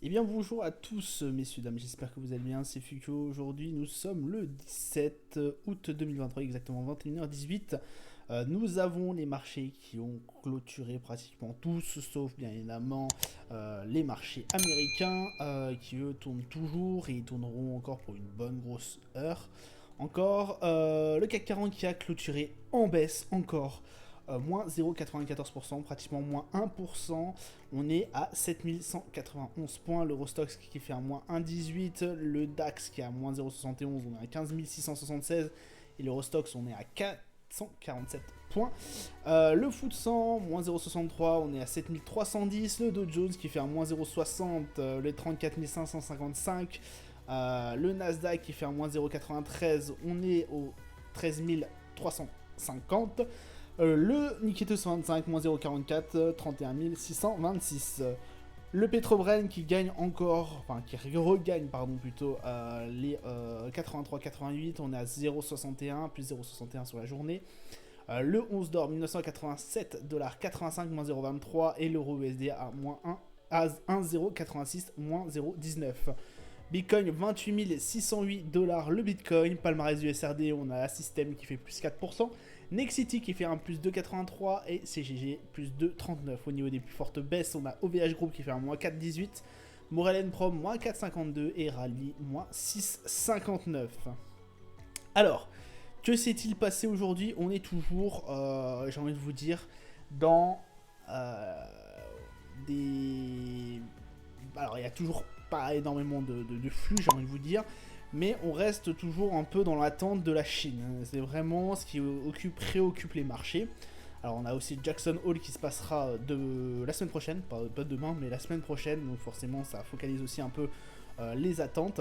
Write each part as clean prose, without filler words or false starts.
Eh bien bonjour à tous messieurs dames, j'espère que vous allez bien, c'est Fukio. Aujourd'hui nous sommes le 17 août 2023, exactement 21h18. Nous avons les marchés qui ont clôturé pratiquement tous, sauf bien évidemment les marchés américains qui eux tournent toujours et ils tourneront encore pour une bonne grosse heure. Encore le CAC 40 qui a clôturé en baisse encore. Moins 0,94%, pratiquement moins 1%. On est à 7191 points. L'Eurostox qui fait un moins 1,18. Le DAX qui est à moins 0,71. On est à 15 676. Et l'Eurostox, on est à 447 points. Le FTSE 100, moins 0,63. On est à 7310. Le Dow Jones qui fait un moins 0,60. Le 34 555. Le Nasdaq qui fait un moins 0,93. On est au 13 350. Le Nikkei 225, moins 0,44, 31 626. Le Petrobren qui gagne encore, enfin qui regagne pardon plutôt les 83,88, on est à 0,61, plus 0,61 sur la journée. Le 11 d'or 1987,85 moins 0,23 et l'euro USD à moins 1 à 1,086 moins 0,19. Bitcoin 28 608 dollars le Bitcoin. Palmarès USRD, on a la System qui fait plus 4%. Nexity qui fait un plus 2,83 et CGG plus 2,39. Au niveau des plus fortes baisses, on a OVH Group qui fait un moins 4,18. Morel Prom moins 4,52 et Rally moins 6,59. Alors, que s'est-il passé aujourd'hui? On est toujours, j'ai envie de vous dire, dans des... Alors, il y a toujours pas énormément de flux, j'ai envie de vous dire, mais on reste toujours un peu dans l'attente de la Chine. C'est vraiment ce qui préoccupe les marchés. Alors on a aussi Jackson Hole qui se passera la semaine prochaine, pas demain, mais la semaine prochaine, donc forcément ça focalise aussi un peu les attentes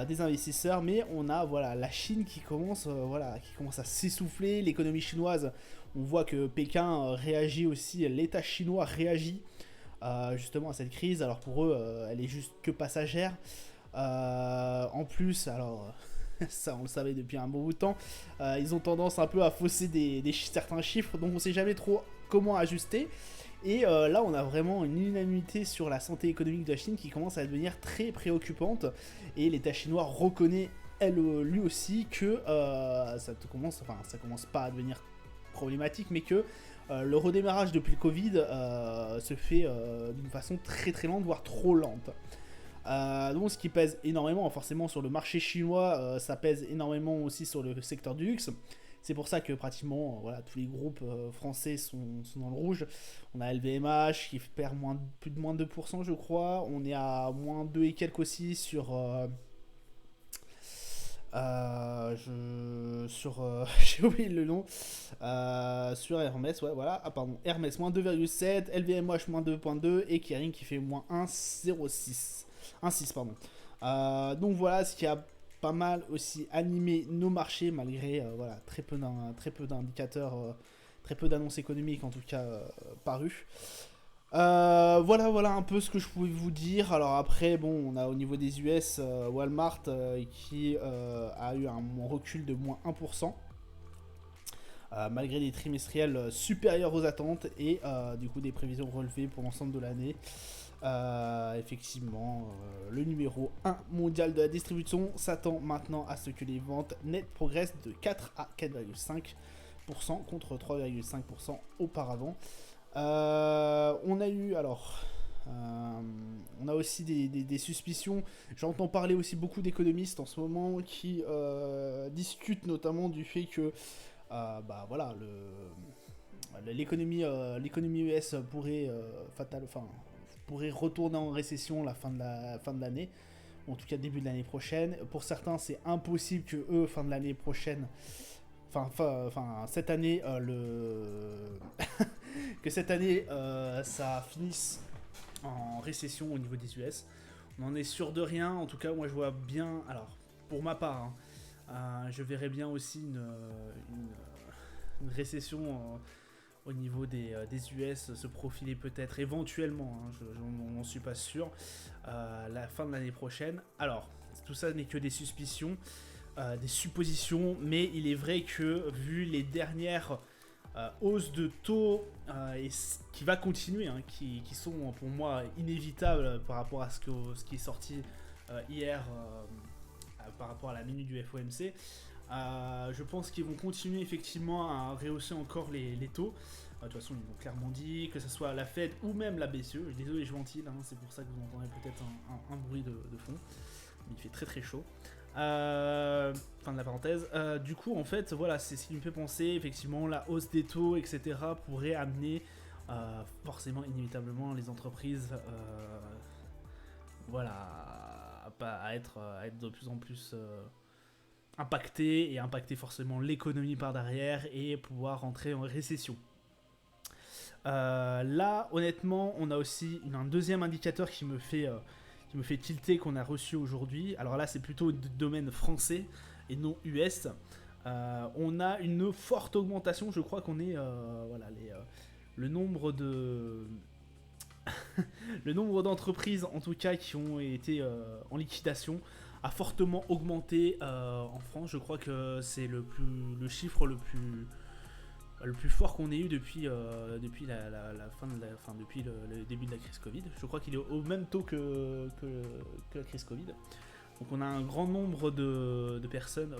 des investisseurs, mais on a voilà la Chine qui commence à s'essouffler, l'économie chinoise, on voit que Pékin réagit aussi, l'État chinois réagit justement à cette crise. Alors pour eux, elle est juste que passagère. En plus, alors ça on le savait depuis un bon bout de temps, ils ont tendance un peu à fausser certains chiffres, donc on sait jamais trop comment ajuster. Et là, on a vraiment une unanimité sur la santé économique de la Chine qui commence à devenir très préoccupante. Et l'État chinois reconnaît lui aussi que ça commence pas à devenir problématique, mais que le redémarrage depuis le Covid se fait d'une façon très très lente, voire trop lente. Donc ce qui pèse énormément forcément sur le marché chinois, ça pèse énormément aussi sur le secteur du luxe. C'est pour ça que pratiquement voilà, tous les groupes français sont dans le rouge. On a LVMH qui perd plus de moins de 2% je crois. On est à moins 2 et quelques aussi sur... j'ai oublié le nom. Sur Hermès, ouais, voilà. Ah, pardon. Hermès, moins 2,7. LVMH, moins 2,2. Et Kering qui fait moins 1,06. 1,6, pardon. Donc voilà, ce qui a pas mal aussi animé nos marchés, malgré voilà, très peu d'indicateurs, très peu d'annonces économiques en tout cas parues. Voilà un peu ce que je pouvais vous dire. Alors après, bon, on a au niveau des US, Walmart qui a eu un recul de moins 1%. Malgré des trimestriels supérieurs aux attentes et du coup des prévisions relevées pour l'ensemble de l'année. Effectivement, le numéro 1 mondial de la distribution s'attend maintenant à ce que les ventes nettes progressent de 4 à 4,5% contre 3,5% auparavant. On a eu alors... on a aussi des suspicions. J'entends parler aussi beaucoup d'économistes en ce moment qui discutent notamment du fait que bah voilà, l'économie US pourrait retourner en récession la fin de l'année, ou en tout cas début de l'année prochaine. Pour certains, c'est impossible que eux, fin de l'année prochaine, cette année, que cette année, ça finisse en récession au niveau des US. On en est sûr de rien. En tout cas, moi, je vois bien. Alors, pour ma part, je verrais bien aussi une récession au niveau des US se profiler peut-être éventuellement, je n'en suis pas sûr, la fin de l'année prochaine. Alors, tout ça n'est que des suspicions, des suppositions, mais il est vrai que vu les dernières hausse de taux qui va continuer, hein, qui sont pour moi inévitables par rapport à ce qui est sorti hier par rapport à la minute du FOMC. Je pense qu'ils vont continuer effectivement à rehausser encore les taux. De toute façon, ils l'ont clairement dit, que ce soit la Fed ou même la BCE. Désolé, je ventile, hein, c'est pour ça que vous entendrez peut-être un bruit de fond. Mais il fait très très chaud. Fin de la parenthèse. Du coup, en fait, voilà, c'est ce qui me fait penser, effectivement, la hausse des taux, etc., pourrait amener forcément, inévitablement, les entreprises voilà, à être de plus en plus impactées, et impacter forcément l'économie par derrière, et pouvoir rentrer en récession. Là, honnêtement, on a aussi un deuxième indicateur qui me fait tilter, qu'on a reçu aujourd'hui. Alors là, c'est plutôt de domaine français et non US. On a une forte augmentation. Je crois qu'on est voilà, le nombre de le nombre d'entreprises, en tout cas, qui ont été en liquidation a fortement augmenté en France. Je crois que c'est le chiffre le plus fort qu'on ait eu depuis depuis le début de la crise Covid. Je crois qu'il est au même taux que la crise Covid. Donc on a un grand nombre de personnes,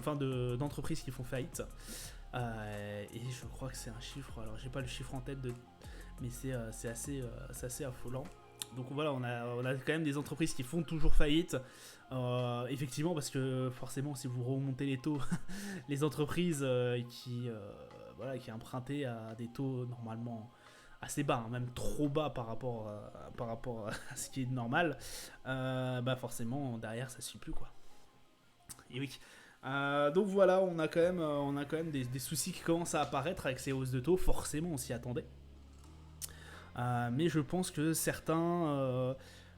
d'entreprises qui font faillite. Et je crois que c'est un chiffre, alors j'ai pas le chiffre en tête, mais c'est assez affolant. Donc voilà, on a quand même des entreprises qui font toujours faillite. Effectivement, parce que forcément, si vous remontez les taux, les entreprises qui empruntaient à des taux normalement assez bas, hein, même trop bas par rapport à ce qui est normal, forcément derrière ça suit plus, quoi. Et oui. Donc voilà, on a quand même des soucis qui commencent à apparaître avec ces hausses de taux. Forcément, on s'y attendait. Mais je pense que certains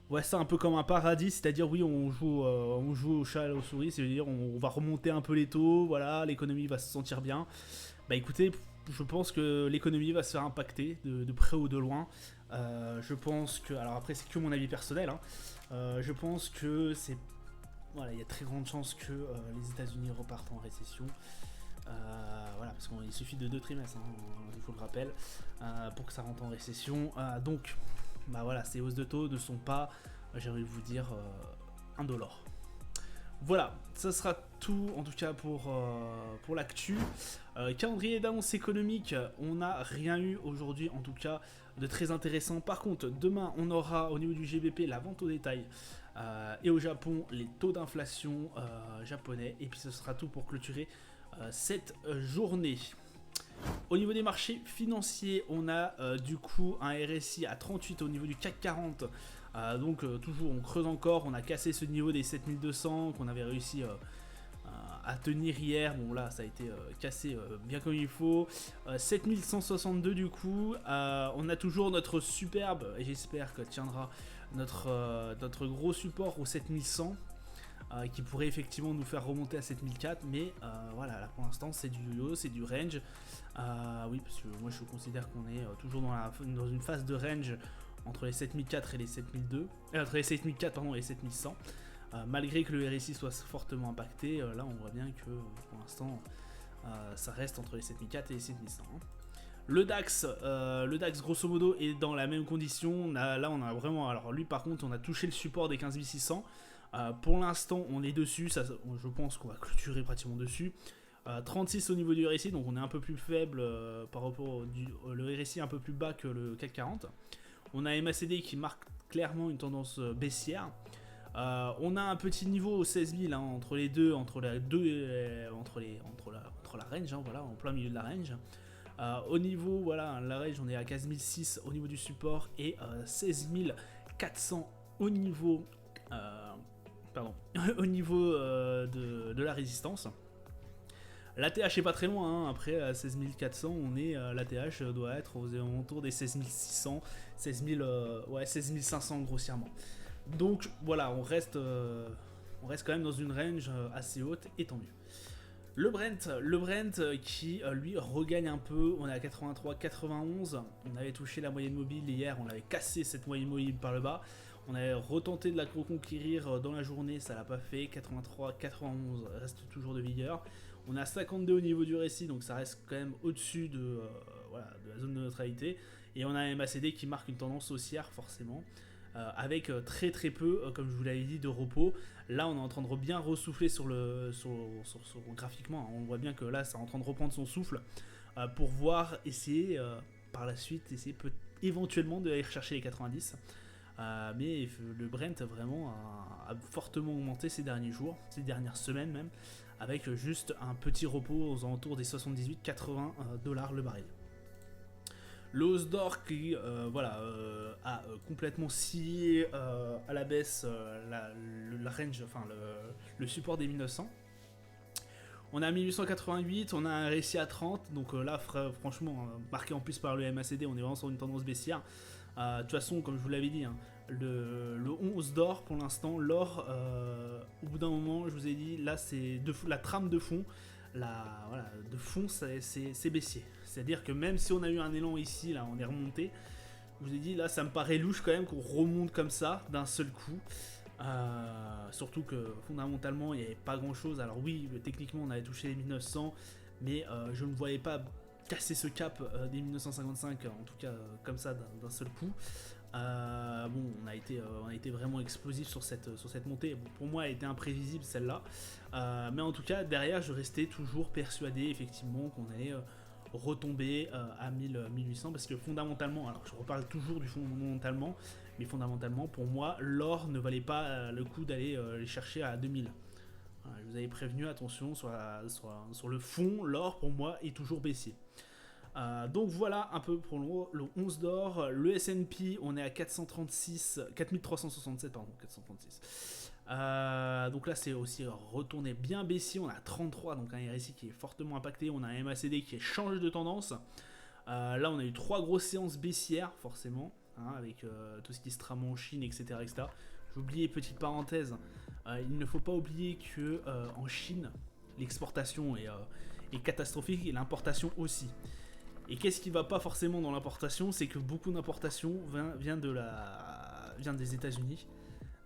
voient ça un peu comme un paradis, c'est-à-dire oui, on joue au chat et aux souris, c'est-à-dire on va remonter un peu les taux, voilà, l'économie va se sentir bien. Bah écoutez, je pense que l'économie va se faire impacter de près ou de loin. Je pense que, alors après c'est que mon avis personnel, hein, je pense que voilà, il y a très grande chance que les États-Unis repartent en récession. Voilà, parce qu'il suffit de 2 trimestres, hein, il faut le rappeler, pour que ça rentre en récession. Donc, voilà, ces hausses de taux ne sont pas, j'ai envie de vous dire, indolores. Voilà, ça sera tout en tout cas pour l'actu. Calendrier d'annonce économique, on n'a rien eu aujourd'hui en tout cas de très intéressant. Par contre, demain on aura au niveau du GBP la vente au détail et au Japon les taux d'inflation japonais. Et puis ce sera tout pour clôturer cette journée. Au niveau des marchés financiers, on a du coup un RSI à 38 au niveau du CAC 40. Donc toujours on creuse encore, on a cassé ce niveau des 7200 qu'on avait réussi à tenir hier. Bon là ça a été cassé bien comme il faut. 7162 du coup. On a toujours notre superbe, et j'espère que tiendra, notre gros support au 7100. Qui pourrait effectivement nous faire remonter à 7004, mais voilà, là pour l'instant c'est du haut, c'est du range. Oui, parce que moi je considère qu'on est toujours dans une phase de range entre les 7004 et les 7002, entre les 7004 pardon, et les 7100. Malgré que le RSI soit fortement impacté, là on voit bien que pour l'instant ça reste entre les 7004 et les 7100. Hein. Le DAX grosso modo est dans la même condition. Là on a vraiment, alors lui par contre on a touché le support des 15600. Pour l'instant on est dessus, je pense qu'on va clôturer pratiquement dessus. 36 au niveau du RSI, donc on est un peu plus faible par rapport le RSI un peu plus bas que le CAC 40. On a MACD qui marque clairement une tendance baissière. On a un petit niveau au 16 000 hein, entre les deux, entre la range, hein, voilà, en plein milieu de la range. Au niveau, voilà, la range, on est à 15 006 au niveau du support et 16 400 au niveau au niveau de la résistance. L'ATH est pas très loin, hein. Après à 16 400, l'ATH doit être aux alentours des 16 600, 16 500 grossièrement. Donc voilà, on reste quand même dans une range assez haute, et tant mieux. Le Brent qui lui regagne un peu, on est à 83-91, on avait touché la moyenne mobile hier, on avait cassé cette moyenne mobile par le bas. On avait retenté de la reconquérir dans la journée, ça l'a pas fait. 83-91 reste toujours de vigueur. On a 52 au niveau du RSI, donc ça reste quand même au-dessus de de la zone de neutralité. Et on a un MACD qui marque une tendance haussière forcément, avec très très peu, comme je vous l'avais dit, de repos. Là on est en train de bien ressouffler graphiquement, hein. On voit bien que là c'est en train de reprendre son souffle, pour voir essayer par la suite, essayer éventuellement d'aller rechercher les 90. Mais le Brent vraiment a fortement augmenté ces derniers jours, ces dernières semaines même, avec juste un petit repos aux alentours des 78-80 dollars le baril. Le hausse d'or qui a complètement scié à la baisse la range, enfin le support des 1900. On a 1888, on a un récit à 30, donc là franchement marqué en plus par le MACD, on est vraiment sur une tendance baissière. De toute façon, comme je vous l'avais dit, hein, le 11 d'or pour l'instant, l'or, au bout d'un moment, je vous ai dit, là c'est la trame de fond, de fond c'est baissier. C'est-à-dire que même si on a eu un élan ici, là on est remonté, je vous ai dit, là ça me paraît louche quand même qu'on remonte comme ça d'un seul coup. Surtout que fondamentalement il n'y avait pas grand chose. Alors oui, techniquement on avait touché les 1900, mais je ne voyais pas casser ce cap des 1955, en tout cas comme ça d'un seul coup. On a été vraiment explosif sur cette montée. Bon, pour moi elle était imprévisible celle-là, mais en tout cas derrière je restais toujours persuadé effectivement qu'on allait retomber à 1800, parce que fondamentalement, alors je reparle toujours du fondamentalement, mais fondamentalement pour moi l'or ne valait pas le coup d'aller les chercher à 2000. Voilà, je vous avais prévenu, attention sur le fond, l'or pour moi est toujours baissier. Donc voilà un peu pour le 11 d'or. Le S&P, on est à 4367, pardon, 436. Donc là c'est aussi retourné bien baissier, on a 33, donc un RSI qui est fortement impacté, on a un MACD qui change de tendance. Là on a eu 3 grosses séances baissières forcément, hein, avec tout ce qui se trame en Chine, etc. etc. J'ai oublié, petite parenthèse, il ne faut pas oublier que en Chine l'exportation est catastrophique et l'importation aussi. Et qu'est-ce qui va pas forcément dans l'importation, c'est que beaucoup d'importation vient des États-Unis.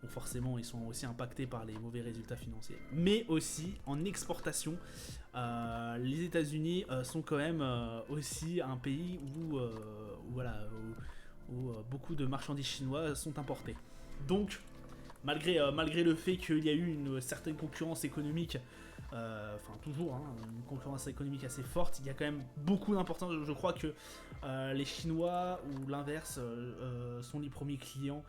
Donc forcément, ils sont aussi impactés par les mauvais résultats financiers. Mais aussi, en exportation, les États-Unis sont quand même aussi un pays où beaucoup de marchandises chinoises sont importées. Donc, malgré le fait qu'il y a eu une certaine concurrence économique, toujours une concurrence économique assez forte, il y a quand même beaucoup d'importance. Je crois que les Chinois ou l'inverse sont les premiers clients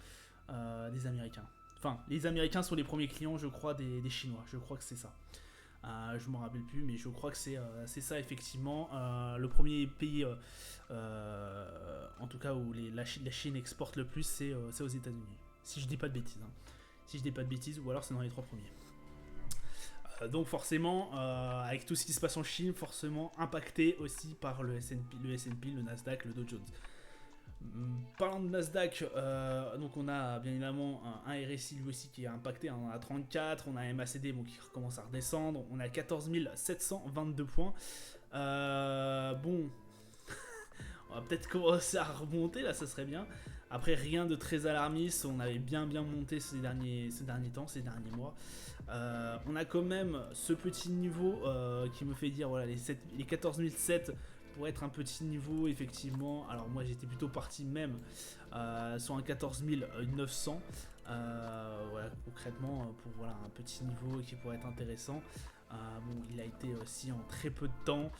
des Américains. Enfin, les Américains sont les premiers clients, je crois, des Chinois. Je crois que c'est ça. Je m'en rappelle plus, mais je crois que c'est ça effectivement. Le premier pays, en tout cas où la Chine exporte le plus, c'est aux États-Unis. Si je dis pas de bêtises. Hein. Si je dis pas de bêtises, ou alors c'est dans les 3 premiers. Donc forcément, avec tout ce qui se passe en Chine, forcément impacté aussi par le S&P, le Nasdaq, le Dow Jones. Parlant de Nasdaq, donc on a bien évidemment un RSI lui aussi qui est impacté, on a 34, on a un MACD qui recommence à redescendre, on a 14 722 points. On va peut-être commencer à remonter là, ça serait bien. Après, rien de très alarmiste, on avait bien monté ces derniers mois. On a quand même ce petit niveau qui me fait dire, voilà, les 14 007 pour être un petit niveau, effectivement. Alors moi j'étais plutôt parti même sur un 14 900. Concrètement, pour un petit niveau qui pourrait être intéressant. Il a été aussi en très peu de temps.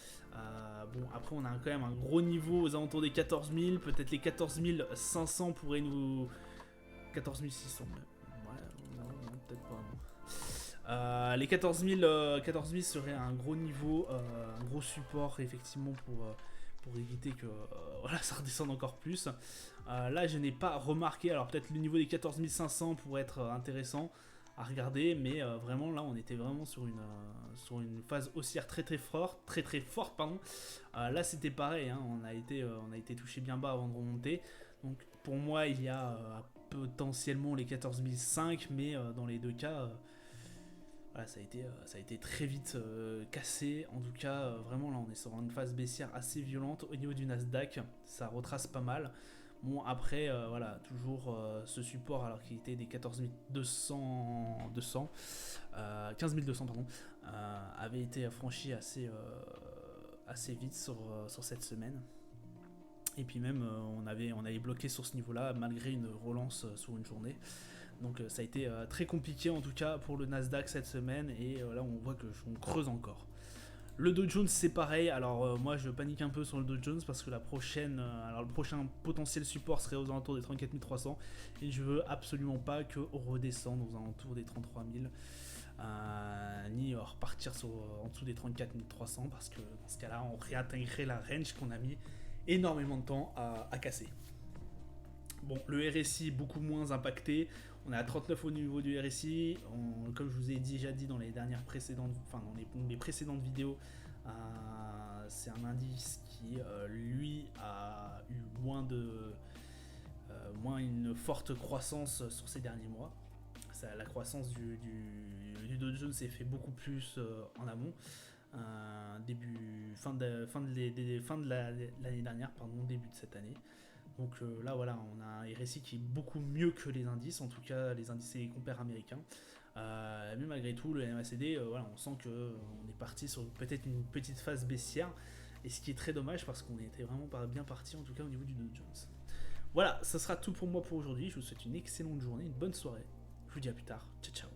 Après on a quand même un gros niveau aux alentours des 14 000, peut-être les 14 500 pourraient nous... 14 600 même. Ouais, non, peut-être pas, non. Les 14 000 seraient un gros niveau, un gros support effectivement pour éviter que ça redescende encore plus. Là je n'ai pas remarqué, alors peut-être le niveau des 14 500 pourrait être intéressant à regarder, mais vraiment là on était vraiment sur une phase haussière très forte, pardon. Là c'était pareil, hein, on a été touché bien bas avant de remonter, donc pour moi il y a potentiellement les 14 500, mais dans les deux cas ça a été très vite cassé. En tout cas vraiment là on est sur une phase baissière assez violente. Au niveau du Nasdaq ça retrace pas mal. Bon après toujours ce support alors qu'il était des 14 200 15 200 pardon, avait été franchi assez vite sur cette semaine. Et puis même, on avait bloqué sur ce niveau-là malgré une relance sur une journée. Donc ça a été très compliqué en tout cas pour le Nasdaq cette semaine. Et là, on voit qu'on creuse encore. Le Dow Jones c'est pareil, alors moi je panique un peu sur le Dow Jones parce que le prochain potentiel support serait aux alentours des 34 300 et je veux absolument pas qu'on redescende aux alentours des 33 000 ni repartir en dessous des 34 300 parce que dans ce cas là on réatteindrait la range qu'on a mis énormément de temps à casser. Bon, le RSI beaucoup moins impacté. On est à 39 au niveau du RSI. Comme je vous ai déjà dit dans les dans les précédentes vidéos, c'est un indice qui, lui, a eu moins une forte croissance sur ces derniers mois. La croissance du Dow Jones s'est fait beaucoup plus en amont. Fin de l'année dernière, début de cette année. Donc là voilà, on a un RSI qui est beaucoup mieux que les indices, en tout cas les indices et les compères américains. Mais malgré tout, le MACD, voilà, on sent qu'on est parti sur peut-être une petite phase baissière, et ce qui est très dommage parce qu'on était vraiment bien parti en tout cas au niveau du Dow Jones. Voilà, ça sera tout pour moi pour aujourd'hui. Je vous souhaite une excellente journée, une bonne soirée. Je vous dis à plus tard. Ciao ciao.